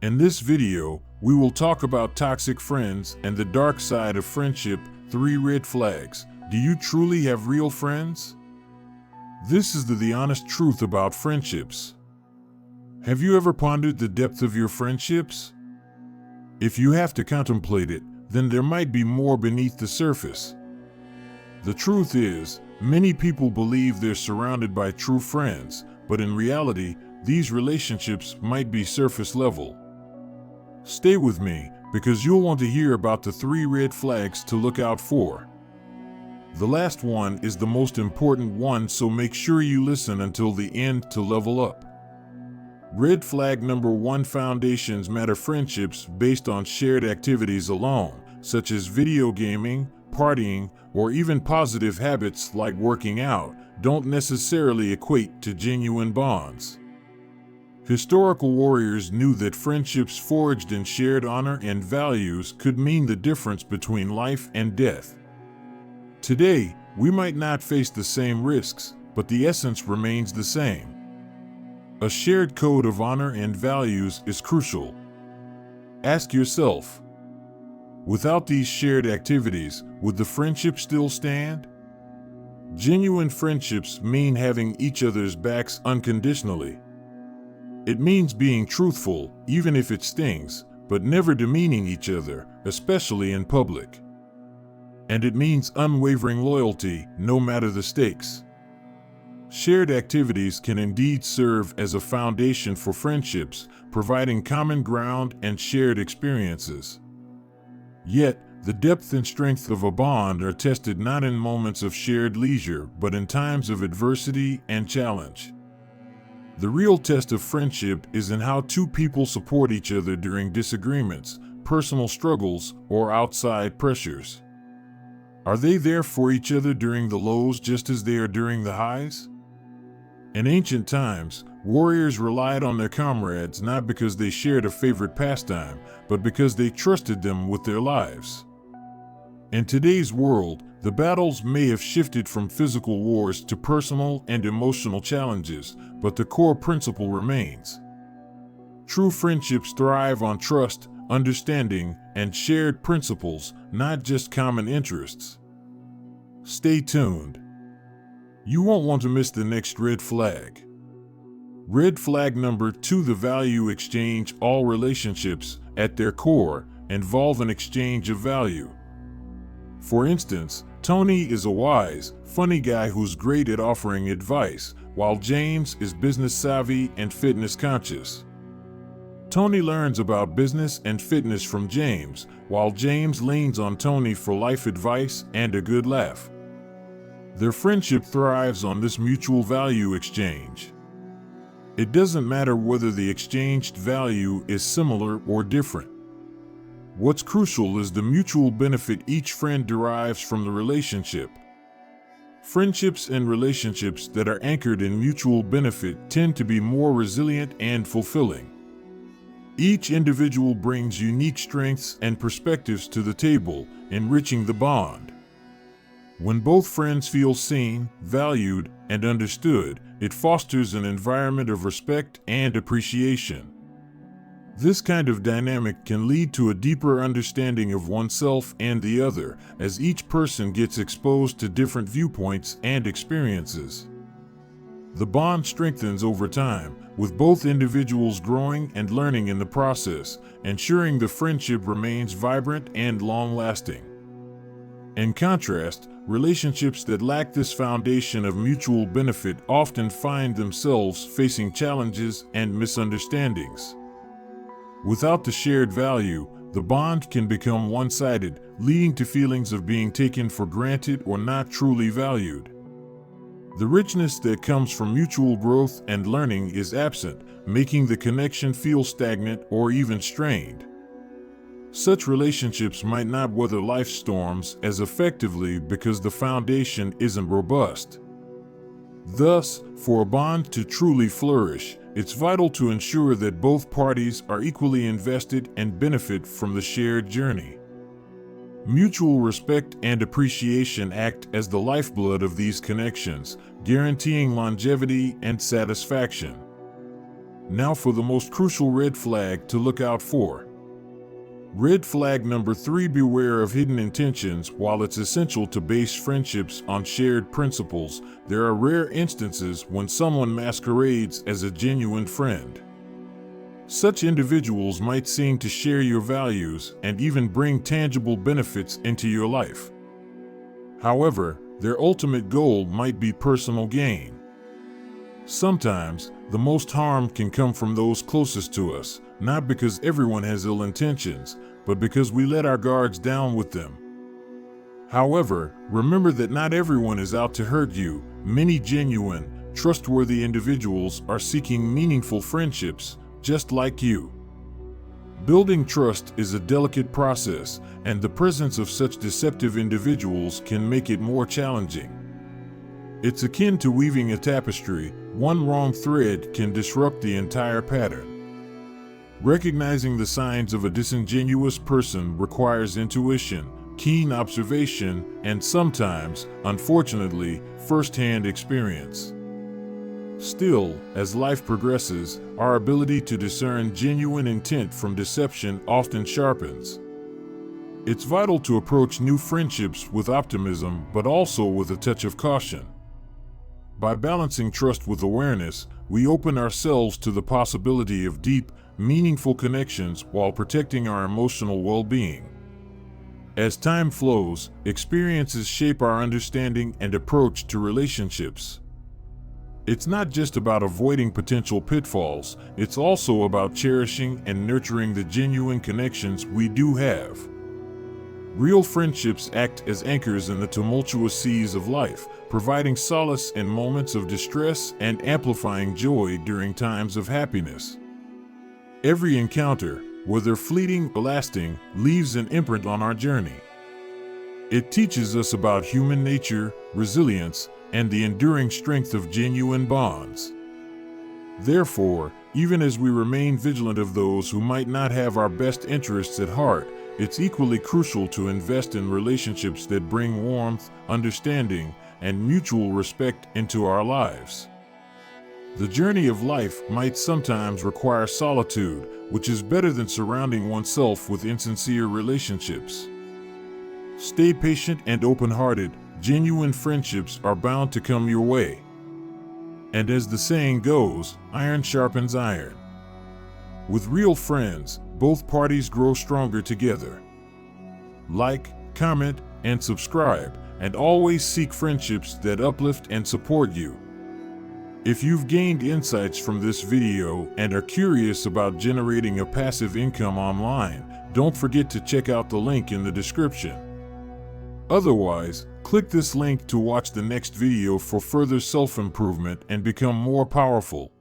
In this video, we will talk about toxic friends and the dark side of friendship, 3 red flags. Do you truly have real friends? This is the honest truth about friendships. Have you ever pondered the depth of your friendships? If you have to contemplate it, then there might be more beneath the surface. The truth is, many people believe they're surrounded by true friends, but in reality, these relationships might be surface level. Stay with me, because you'll want to hear about the 3 red flags to look out for. The last one is the most important one, so make sure you listen until the end to level up. Red flag number 1: foundations matter. Friendships based on shared activities alone, such as video gaming, partying, or even positive habits like working out, don't necessarily equate to genuine bonds. Historical warriors knew that friendships forged in shared honor and values could mean the difference between life and death. Today, we might not face the same risks, but the essence remains the same. A shared code of honor and values is crucial. Ask yourself, without these shared activities, would the friendship still stand? Genuine friendships mean having each other's backs unconditionally. It means being truthful, even if it stings, but never demeaning each other, especially in public. And it means unwavering loyalty, no matter the stakes. Shared activities can indeed serve as a foundation for friendships, providing common ground and shared experiences. Yet, the depth and strength of a bond are tested not in moments of shared leisure, but in times of adversity and challenge. The real test of friendship is in how 2 people support each other during disagreements, personal struggles, or outside pressures. Are they there for each other during the lows just as they are during the highs? In ancient times, warriors relied on their comrades not because they shared a favorite pastime, but because they trusted them with their lives. In today's world, the battles may have shifted from physical wars to personal and emotional challenges, but the core principle remains. True friendships thrive on trust, understanding, and shared principles, not just common interests. Stay tuned. You won't want to miss the next red flag. Red flag number 2: the value exchange. All relationships, at their core, involve an exchange of value. For instance, Tony is a wise, funny guy who's great at offering advice, while James is business savvy and fitness conscious. Tony learns about business and fitness from James, while James leans on Tony for life advice and a good laugh. Their friendship thrives on this mutual value exchange. It doesn't matter whether the exchanged value is similar or different. What's crucial is the mutual benefit each friend derives from the relationship. Friendships and relationships that are anchored in mutual benefit tend to be more resilient and fulfilling. Each individual brings unique strengths and perspectives to the table, enriching the bond. When both friends feel seen, valued, and understood, it fosters an environment of respect and appreciation. This kind of dynamic can lead to a deeper understanding of oneself and the other, as each person gets exposed to different viewpoints and experiences. The bond strengthens over time, with both individuals growing and learning in the process, ensuring the friendship remains vibrant and long-lasting. In contrast, relationships that lack this foundation of mutual benefit often find themselves facing challenges and misunderstandings. Without the shared value, the bond can become one-sided, leading to feelings of being taken for granted or not truly valued. The richness that comes from mutual growth and learning is absent, making the connection feel stagnant or even strained. Such relationships might not weather life's storms as effectively because the foundation isn't robust. Thus, for a bond to truly flourish, it's vital to ensure that both parties are equally invested and benefit from the shared journey. Mutual respect and appreciation act as the lifeblood of these connections, guaranteeing longevity and satisfaction. Now for the most crucial red flag to look out for. Red flag number 3: beware of hidden intentions. While it's essential to base friendships on shared principles, there are rare instances when someone masquerades as a genuine friend. Such individuals might seem to share your values and even bring tangible benefits into your life. However, their ultimate goal might be personal gain. Sometimes, the most harm can come from those closest to us, not because everyone has ill intentions, but because we let our guards down with them. However, remember that not everyone is out to hurt you. Many genuine, trustworthy individuals are seeking meaningful friendships, just like you. Building trust is a delicate process, and the presence of such deceptive individuals can make it more challenging. It's akin to weaving a tapestry. One wrong thread can disrupt the entire pattern. Recognizing the signs of a disingenuous person requires intuition, keen observation, and sometimes, unfortunately, first-hand experience. Still, as life progresses, our ability to discern genuine intent from deception often sharpens. It's vital to approach new friendships with optimism, but also with a touch of caution. By balancing trust with awareness, we open ourselves to the possibility of deep, meaningful connections while protecting our emotional well-being. As time flows, experiences shape our understanding and approach to relationships. It's not just about avoiding potential pitfalls, it's also about cherishing and nurturing the genuine connections we do have. Real friendships act as anchors in the tumultuous seas of life, providing solace in moments of distress and amplifying joy during times of happiness. Every encounter, whether fleeting or lasting, leaves an imprint on our journey. It teaches us about human nature, resilience, and the enduring strength of genuine bonds. Therefore, even as we remain vigilant of those who might not have our best interests at heart, it's equally crucial to invest in relationships that bring warmth, understanding, and mutual respect into our lives. The journey of life might sometimes require solitude, which is better than surrounding oneself with insincere relationships. Stay patient and open-hearted. Genuine friendships are bound to come your way. And as the saying goes, iron sharpens iron. With real friends, both parties grow stronger together. Like, comment, and subscribe, and always seek friendships that uplift and support you. If you've gained insights from this video and are curious about generating a passive income online, don't forget to check out the link in the description. Otherwise, click this link to watch the next video for further self-improvement and become more powerful.